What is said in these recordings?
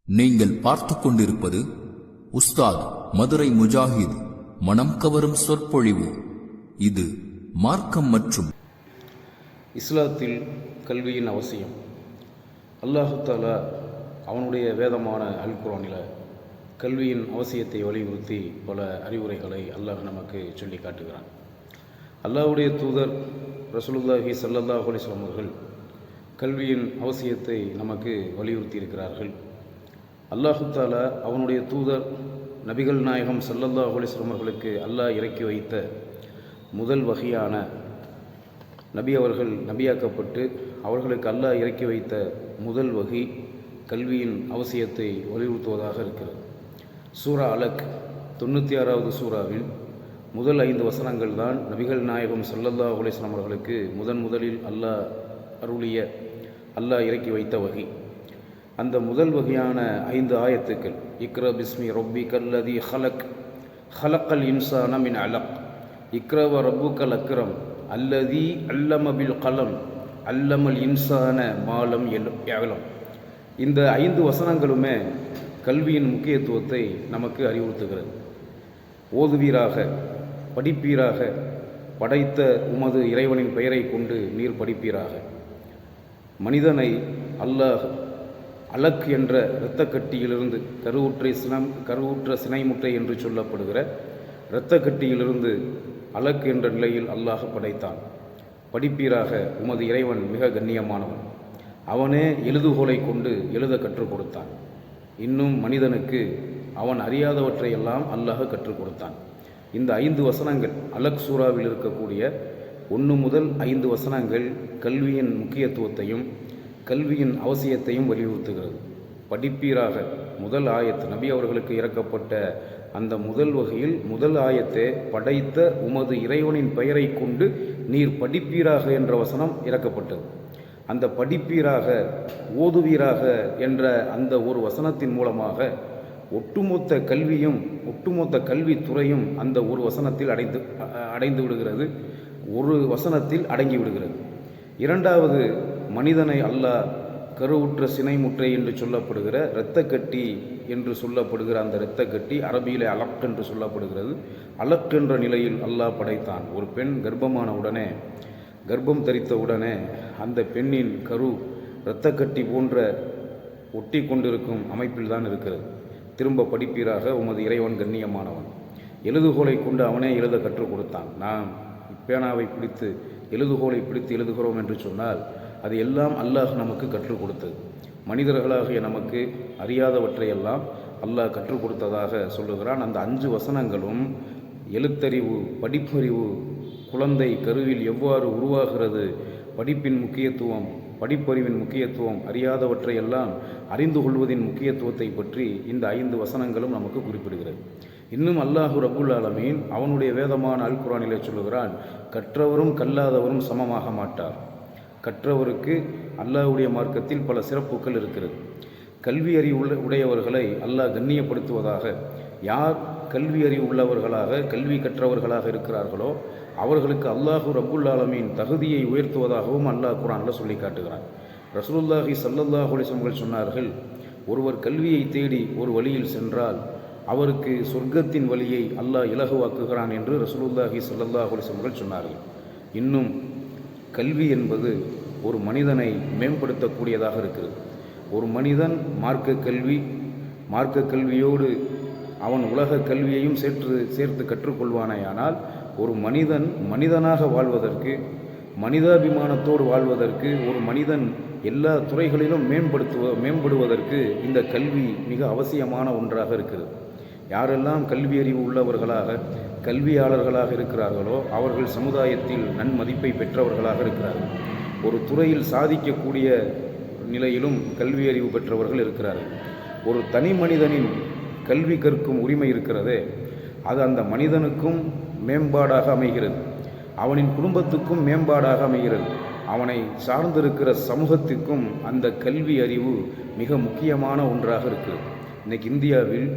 நீங்கள் பார்த்து கொண்டிருப்பது உஸ்தாத் மதுரை முஜாஹித் மனம் கவரும் சொற்பொழிவு. இது மார்க்கம் மற்றும் இஸ்லாத்தில் கல்வியின் அவசியம். அல்லாஹு தஆலா அவனுடைய வேதமான அல் குர்ஆனில் கல்வியின் அவசியத்தை வலியுறுத்தி பல அறிவுரைகளை அல்லாஹ் நமக்கு சொல்லி காட்டுகிறான். அல்லாஹ்வுடைய தூதர் ரசூலுல்லாஹி ஸல்லல்லாஹு அலைஹி வஸல்லம் அவர்கள் கல்வியின் அவசியத்தை நமக்கு வலியுறுத்தி இருக்கிறார்கள். அல்லாஹு தஆலா அவனுடைய தூதர் நபிகள் நாயகம் ஸல்லல்லாஹு அலைஹி வஸல்லம் அவர்களுக்கு அல்லாஹ் இறக்கி வைத்த முதல் வகையான நபி அவர்கள் நபியாக்கப்பட்டு அவர்களுக்கு அல்லாஹ் இறக்கி வைத்த முதல் வகை கல்வியின் அவசியத்தை வலியுறுத்துவதாக இருக்கிறது. சூரா அலக் 96வது சூறாவில் முதல் 5 வசனங்கள் தான் நபிகள் நாயகம் ஸல்லல்லாஹு அலைஹி வஸல்லம் அவர்களுக்கு முதலில் அல்லாஹ் அருளிய அல்லாஹ் இறக்கி வைத்த வகை. அந்த முதல் வகையான 5 ஆயத்துக்கள், இக்ரா பிஸ்மி ரப்பிக்கல் லதீ ஹலக் ஹலக்கல் இன்சான மின் அலக் இக்ரா வ ரப்புக்கல் அக்ரம் அல்லதீ அல்லம பில் கலம் அல்லமல் இன்சான மாலம் யஅலம். இந்த 5 வசனங்களுமே கல்வியின் முக்கியத்துவத்தை நமக்கு அறிவுறுத்துகிறது. ஓதுவீராக, படிப்பீராக, படைத்த உமது இறைவனின் பெயரை கொண்டு நீர் படிப்பீராக. மனிதனை அல்லாஹ் அலக் என்ற இரத்தக்கட்டியிலிருந்து கருவுற்ற சினைமுட்டை என்று சொல்லப்படுகிற இரத்தக்கட்டியிலிருந்து அலக் என்ற நிலையில் அல்லாஹ் படைத்தான். படிப்பீராக, உமது இறைவன் மிக கண்ணியமானவன், அவனே எழுதுகோலை கொண்டு எழுத கற்றுக் கொடுத்தான். இன்னும் மனிதனுக்கு அவன் அறியாதவற்றையெல்லாம் அல்லாஹ் கற்றுக் கொடுத்தான். இந்த 5 வசனங்கள் அலக் சூறாவில் இருக்கக்கூடிய 1 முதல் 5 வசனங்கள் கல்வியின் முக்கியத்துவத்தையும் கல்வியின் அவசியத்தையும் வலியுறுத்துகிறது. படிப்பீராக முதல் ஆயத்து நபி அவர்களுக்கு இறக்கப்பட்ட அந்த முதல் வகையில் முதல் ஆயத்தே படைத்த உமது இறைவனின் பெயரை கொண்டு நீர் படிப்பீராக என்ற வசனம் இறக்கப்பட்டது. அந்த படிப்பீராக, ஓதுவீராக என்ற அந்த ஒரு வசனத்தின் மூலமாக ஒட்டுமொத்த கல்வியும் ஒட்டுமொத்த கல்வித்துறையும் அந்த ஒரு வசனத்தில் அடைந்து விடுகிறது, ஒரு வசனத்தில் அடங்கி விடுகிறது. இரண்டாவது, மனிதனை அல்லாஹ் கருவுற்ற சினைமுற்றை என்று சொல்லப்படுகிற இரத்தக்கட்டி என்று சொல்லப்படுகிற அந்த இரத்தக்கட்டி அரபியிலே அலக் என்று சொல்லப்படுகிறது. அலக் என்ற நிலையில் அல்லாஹ் படைத்தான். ஒரு பெண் கர்ப்பமான உடனே, கர்ப்பம் தரித்த உடனே அந்த பெண்ணின் கரு இரத்தக்கட்டி போன்ற ஒட்டி கொண்டிருக்கும் அமைப்பில் தான் இருக்கிறது. திரும்ப படிப்பீராக, உமது இறைவன் கண்ணியமானவன், எழுதுகோலை கொண்டு அவனே எழுத கற்றுக் கொடுத்தான். நாம் பேனாவை பிடித்து எழுதுகோலை பிடித்து எழுதுகிறோம் என்று சொன்னால் அது எல்லாம் அல்லாஹ் நமக்கு கற்றுக் கொடுத்தது. மனிதர்களாகிய நமக்கு அறியாதவற்றையெல்லாம் அல்லாஹ் கற்றுக் கொடுத்ததாக சொல்லுகிறான். அந்த 5 வசனங்களும் எழுத்தறிவு, படிப்பறிவு, குழந்தை கருவில் எவ்வாறு உருவாகிறது, படிப்பின் முக்கியத்துவம், படிப்பறிவின் முக்கியத்துவம், அறியாதவற்றையெல்லாம் அறிந்து கொள்வதின் முக்கியத்துவத்தை பற்றி இந்த 5 வசனங்களும் நமக்கு குறிப்பிடுகிறது. இன்னும் அல்லாஹு ரப்புல் ஆலமீன் அவனுடைய வேதமான அல் குர்ஆனிலே சொல்லுகிறான், கற்றவரும் கல்லாதவரும் சமமாக மாட்டார். கற்றவருக்கு அல்லாஹ்வுடைய மார்க்கத்தில் பல சிறப்புகள் இருக்கிறது. கல்வி அறிவு உடையவர்களை அல்லாஹ் கண்ணியப்படுத்துவதாக, யார் கல்வி அறிவு உள்ளவர்களாக கல்வி கற்றவர்களாக இருக்கிறார்களோ அவர்களுக்கு அல்லாஹு ரப்புல் ஆலமீன் தகுதியை உயர்த்துவதாகவும் அல்லாஹ் குர்ஆனில் சொல்லி காட்டுகிறான். ரசூலுல்லாஹி ஸல்லல்லாஹு அலைஹி வஸல்லம் சொன்னார்கள், ஒருவர் கல்வியை தேடி ஒரு வழியில் சென்றால் அவருக்கு சொர்க்கத்தின் வழியை அல்லாஹ் இலகுவாக்குகிறான் என்று ரசூலுல்லாஹி ஸல்லல்லாஹு அலைஹி வஸல்லம் சொன்னார்கள். இன்னும் கல்வி என்பது ஒரு மனிதனை மேம்படுத்தக்கூடியதாக இருக்கிறது. ஒரு மனிதன் மார்க்க கல்வியோடு அவன் உலக கல்வியையும் சேர்த்து கற்றுக்கொள்வானேயானால் ஒரு மனிதன் மனிதனாக வாழ்வதற்கு, மனிதாபிமானத்தோடு வாழ்வதற்கு, ஒரு மனிதன் எல்லா துறைகளிலும் மேம்படுவதற்கு இந்த கல்வி மிக அவசியமான ஒன்றாக இருக்கிறது. யாரெல்லாம் கல்வி அறிவு உள்ளவர்களாக கல்வியாளர்களாக இருக்கிறார்களோ அவர்கள் சமுதாயத்தில் நன்மதிப்பை பெற்றவர்களாக இருக்கிறார்கள். ஒரு துறையில் சாதிக்கக்கூடிய நிலையிலும் கல்வி அறிவு பெற்றவர்கள் இருக்கிறார்கள். ஒரு தனி மனிதனின் கல்வி கற்கும் உரிமை இருக்கிறதே, அது அந்த மனிதனுக்கும் மேம்பாடாக அமைகிறது, அவனின் குடும்பத்துக்கும் மேம்பாடாக அமைகிறது, அவனை சார்ந்திருக்கிற சமூகத்திற்கும் அந்த கல்வி அறிவு மிக முக்கியமான ஒன்றாக இருக்கிறது. இன்றைக்கு இந்தியாவில்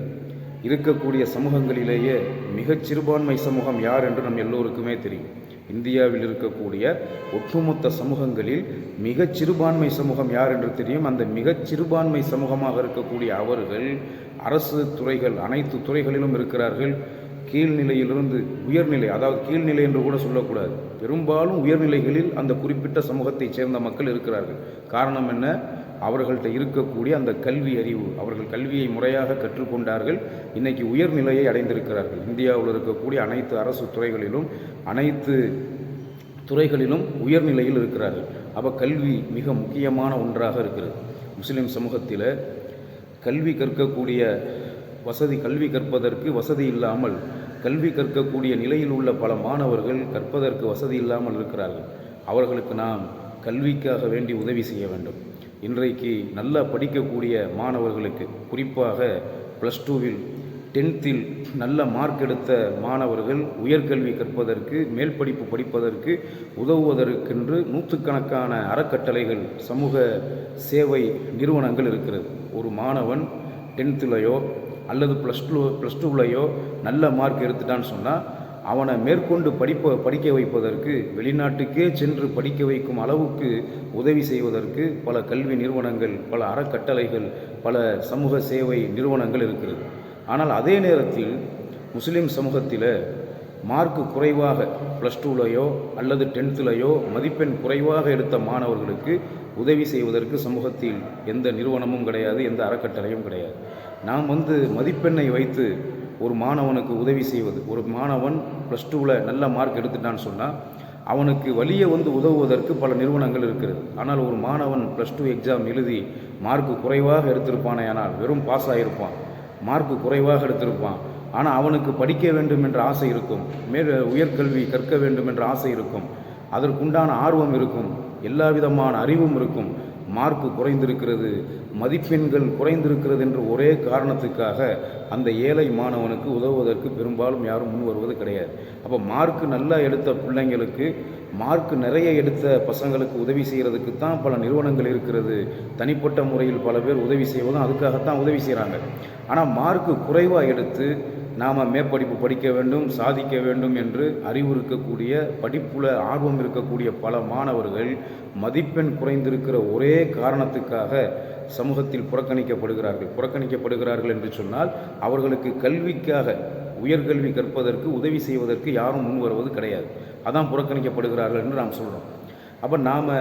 இருக்கக்கூடிய சமூகங்களிலேயே மிகச் சிறுபான்மை சமூகம் யார் என்று நம் எல்லோருக்குமே தெரியும். இந்தியாவில் இருக்கக்கூடிய ஒட்டுமொத்த சமூகங்களில் மிகச் சிறுபான்மை சமூகம் யார் என்று தெரியும். அந்த மிகச் சிறுபான்மை சமூகமாக இருக்கக்கூடிய அவர்கள் அரசு துறைகள் அனைத்து துறைகளிலும் இருக்கிறார்கள். கீழ்நிலையிலிருந்து உயர்நிலை, அதாவது கீழ்நிலை என்று கூட சொல்லக்கூடாது, பெரும்பாலும் உயர்நிலைகளில் அந்த குறிப்பிட்ட சமூகத்தைச் சேர்ந்த மக்கள் இருக்கிறார்கள். காரணம் என்ன? அவர்கள்ட்ட இருக்கக்கூடிய அந்த கல்வி அறிவு, அவர்கள் கல்வியை முறையாக கற்றுக்கொண்டார்கள். இன்னைக்கு உயர்நிலையை அடைந்திருக்கிறார்கள். இந்தியாவில் இருக்கக்கூடிய அனைத்து அரசு துறைகளிலும் அனைத்து துறைகளிலும் உயர்நிலையில் இருக்கிறார்கள். அப்போ கல்வி மிக முக்கியமான ஒன்றாக இருக்கிறது. முஸ்லிம் சமூகத்தில் கல்வி கற்கக்கூடிய கல்வி கற்பதற்கு வசதி இல்லாமல், கல்வி கற்கக்கூடிய நிலையில் உள்ள பல மாணவர்கள் கற்பதற்கு வசதி இல்லாமல் இருக்கிறார்கள். அவர்களுக்கு நாம் கல்விக்காக வேண்டி உதவி செய்ய வேண்டும். இன்றைக்கு நல்லா படிக்கக்கூடிய மாணவர்களுக்கு, குறிப்பாக +2வில் 10த்தில் நல்ல மார்க் எடுத்த மாணவர்கள் உயர்கல்வி கற்பதற்கு, மேல் படிப்பு படிப்பதற்கு உதவுவதற்கென்று நூற்றுக்கணக்கான அறக்கட்டளைகள், சமூக சேவை நிறுவனங்கள் இருக்கிறது. ஒரு மாணவன் 10லையோ அல்லது +2லையோ நல்ல மார்க் எடுத்துட்டான்னு சொன்னால் அவனை மேற்கொண்டு படிக்க வைப்பதற்கு, வெளிநாட்டுக்கே சென்று படிக்க வைக்கும் அளவுக்கு உதவி செய்வதற்கு பல கல்வி நிறுவனங்கள், பல அறக்கட்டளைகள், பல சமூக சேவை நிறுவனங்கள் இருக்கிறது. ஆனால் அதே நேரத்தில் முஸ்லிம் சமூகத்தில் மார்க்கு குறைவாக +2லையோ அல்லது 10லையோ மதிப்பெண் குறைவாக எடுத்த மாணவர்களுக்கு உதவி செய்வதற்கு சமூகத்தில் எந்த நிறுவனமும் கிடையாது, எந்த அறக்கட்டளையும் கிடையாது. நாம் மதிப்பெண்ணை வைத்து ஒரு மாணவனுக்கு உதவி செய்வது, ஒரு மாணவன் +2வில் நல்ல மார்க் எடுத்துட்டான்னு சொன்னால் அவனுக்கு வழியை உதவுவதற்கு பல நிறுவனங்கள் இருக்கிறது. ஆனால் ஒரு மாணவன் +2 எக்ஸாம் எழுதி மார்க்கு குறைவாக எடுத்திருப்பானே, ஆனால் வெறும் பாஸ் ஆகியிருப்பான், மார்க்கு குறைவாக எடுத்திருப்பான். ஆனால் அவனுக்கு படிக்க வேண்டும் என்ற ஆசை இருக்கும், உயர்கல்வி கற்க வேண்டும் என்ற ஆசை இருக்கும், அதற்குண்டான ஆர்வம் இருக்கும், எல்லா விதமான அறிவும் இருக்கும். மார்க்கு குறைந்திருக்கிறது, மதிப்பெண்கள் குறைந்திருக்கிறது என்ற ஒரே காரணத்துக்காக அந்த ஏழை மாணவனுக்கு உதவுவதற்கு பெரும்பாலும் யாரும் முன் வருவது கிடையாது. அப்போ மார்க்கு நல்லா எடுத்த பிள்ளைங்களுக்கு, மார்க்கு நிறைய எடுத்த பசங்களுக்கு உதவி செய்கிறதுக்கு தான் பல நிறுவனங்கள் இருக்கிறது. தனிப்பட்ட முறையில் பல பேர் உதவி செய்வதும் அதுக்காகத்தான் உதவி செய்கிறாங்க. ஆனால் மார்க்கு குறைவாக எடுத்து நாம் மேற்படிப்பு படிக்க வேண்டும், சாதிக்க வேண்டும் என்று அறிவுறுக்கக்கூடிய, படிப்புல ஆர்வம் இருக்கக்கூடிய பல மாணவர்கள் மதிப்பெண் குறைந்திருக்கிற ஒரே காரணத்துக்காக சமூகத்தில் புறக்கணிக்கப்படுகிறார்கள் என்று சொன்னால், அவர்களுக்கு கல்விக்காக, உயர்கல்வி கற்பதற்கு உதவி செய்வதற்கு யாரும் முன் வருவது கிடையாது. அதான் புறக்கணிக்கப்படுகிறார்கள் என்று நாம் சொல்கிறோம். அப்போ நாம்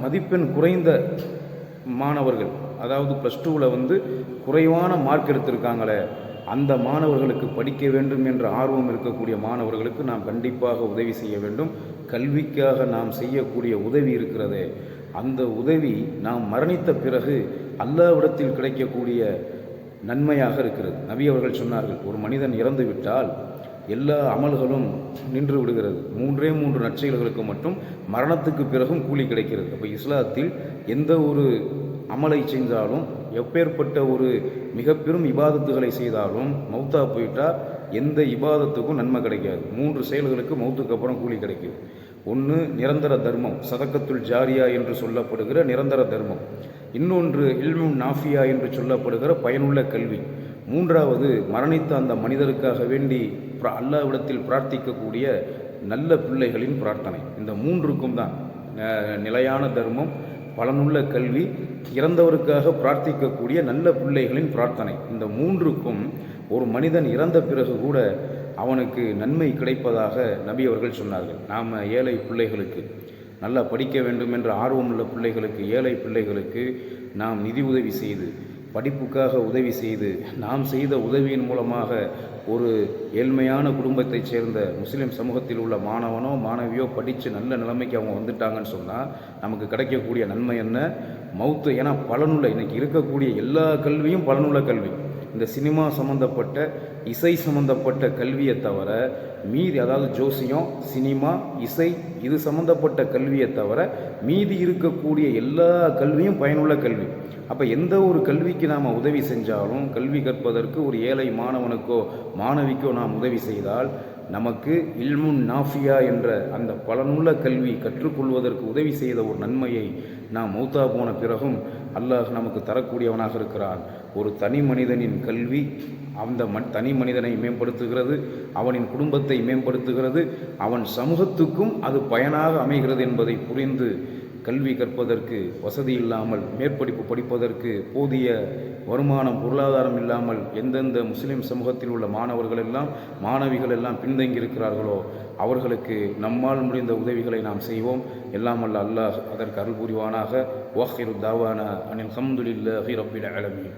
மதிப்பெண் குறைந்த மாணவர்கள், அதாவது +2வில் குறைவான மார்க் எடுத்திருக்காங்களே, அந்த மாணவர்களுக்கு படிக்க வேண்டும் என்ற ஆர்வம் இருக்கக்கூடிய மாணவர்களுக்கு நாம் கண்டிப்பாக உதவி செய்ய வேண்டும். கல்விக்காக நாம் செய்யக்கூடிய உதவி இருக்கிறதே, அந்த உதவி நாம் மரணித்த பிறகு அல்லாஹ்விடத்தில் கிடைக்கக்கூடிய நன்மையாக இருக்கிறது. நபி அவர்கள் சொன்னார்கள், ஒரு மனிதன் இறந்து விட்டால் எல்லா அமல்களும் நின்று விடுகிறது, 3 நற்செயல்களுக்கு மட்டும் மரணத்துக்கு பிறகும் கூலி கிடைக்கிறது. அப்போ இஸ்லாத்தில் எந்த ஒரு அமலை செஞ்சாலும், எப்பேற்பட்ட ஒரு மிக பெரும் இபாதத்துகளை செய்தாலும் மௌத்தா போயிட்டால் எந்த இபாதத்துக்கும் நன்மை கிடைக்காது. 3 செயல்களுக்கு மௌத்துக்கு அப்புறம் கூலி கிடைக்குது. ஒன்று நிரந்தர தர்மம், சதக்கத்துல் ஜாரியா என்று சொல்லப்படுகிற நிரந்தர தர்மம். இன்னொன்று இல்முன் நாஃபியா என்று சொல்லப்படுகிற பயனுள்ள கல்வி. 3வது மரணித்த அந்த மனிதருக்காக வேண்டி அல்லாஹ்விடத்தில் பிரார்த்திக்கக்கூடிய நல்ல பிள்ளைகளின் பிரார்த்தனை. இந்த 3க்கும் தான் நிலையான தர்மம், பலனுள்ள கல்வி, இறந்தவருக்காக பிரார்த்திக்கக்கூடிய நல்ல பிள்ளைகளின் பிரார்த்தனை. இந்த 3க்கும் ஒரு மனிதன் இறந்த பிறகு கூட அவனுக்கு நன்மை கிடைப்பதாக நபி அவர்கள் சொன்னார்கள். நாம் ஏழை பிள்ளைகளுக்கு, நல்லா படிக்க வேண்டும் என்ற ஆர்வமுள்ள பிள்ளைகளுக்கு, ஏழை பிள்ளைகளுக்கு நாம் நிதி உதவி செய்து, படிப்புக்காக உதவி செய்து, நாம் செய்த உதவியின் மூலமாக ஒரு ஏழ்மையான குடும்பத்தைச் சேர்ந்த முஸ்லீம் சமூகத்தில் உள்ள மாணவனோ மாணவியோ படித்து நல்ல நிலைமைக்கு அவங்க வந்துட்டாங்கன்னு சொன்னால் நமக்கு கிடைக்கக்கூடிய நன்மை என்ன? மௌத்து. ஏன்னா பலனுள்ள, இன்றைக்கி இருக்கக்கூடிய எல்லா கல்வியும் பலனுள்ள கல்வி. இந்த சினிமா சம்மந்தப்பட்ட, இசை சம்மந்தப்பட்ட கல்வியை தவிர மீதி, அதாவது ஜோசியம், சினிமா, இசை, இது சம்மந்தப்பட்ட கல்வியை தவிர மீதி இருக்கக்கூடிய எல்லா கல்வியும் பயனுள்ள கல்வி. அப்போ எந்த ஒரு கல்விக்கு நாம் உதவி செஞ்சாலும், கல்வி கற்பதற்கு ஒரு ஏழை மாணவனுக்கோ மாணவிக்கோ நாம் உதவி செய்தால் நமக்கு இல்முன் நாஃபியா என்ற அந்த பலனுள்ள கல்வி கற்றுக்கொள்வதற்கு உதவி செய்த ஒரு நன்மையை நாம் மௌத்தா போன பிறகும் அல்லாஹ் நமக்கு தரக்கூடியவனாக இருக்கிறான். ஒரு தனி மனிதனின் கல்வி அந்த தனி மனிதனை மேம்படுத்துகிறது, அவனின் குடும்பத்தை மேம்படுத்துகிறது, அவன் சமூகத்துக்கும் அது பயனாக அமைகிறது என்பதை புரிந்து கல்வி கற்பதற்கு வசதி இல்லாமல், மேற்படிப்பு படிப்பதற்கு போதிய வருமானம் பொருளாதாரம் இல்லாமல் எந்தெந்த முஸ்லிம் சமூகத்தில் உள்ள மாணவர்கள் எல்லாம் மாணவிகள் எல்லாம் பின்தங்கியிருக்கிறார்களோ அவர்களுக்கு நம்மால் முடிந்த உதவிகளை நாம் செய்வோம். எல்லாம் அல்ல அல்லாஹ் அதற்கு அருள் புரிவானாக. வாஹிரு தாவானா அனில் ஹம்துலில்லாஹி ரப்பில் ஆலமீன்.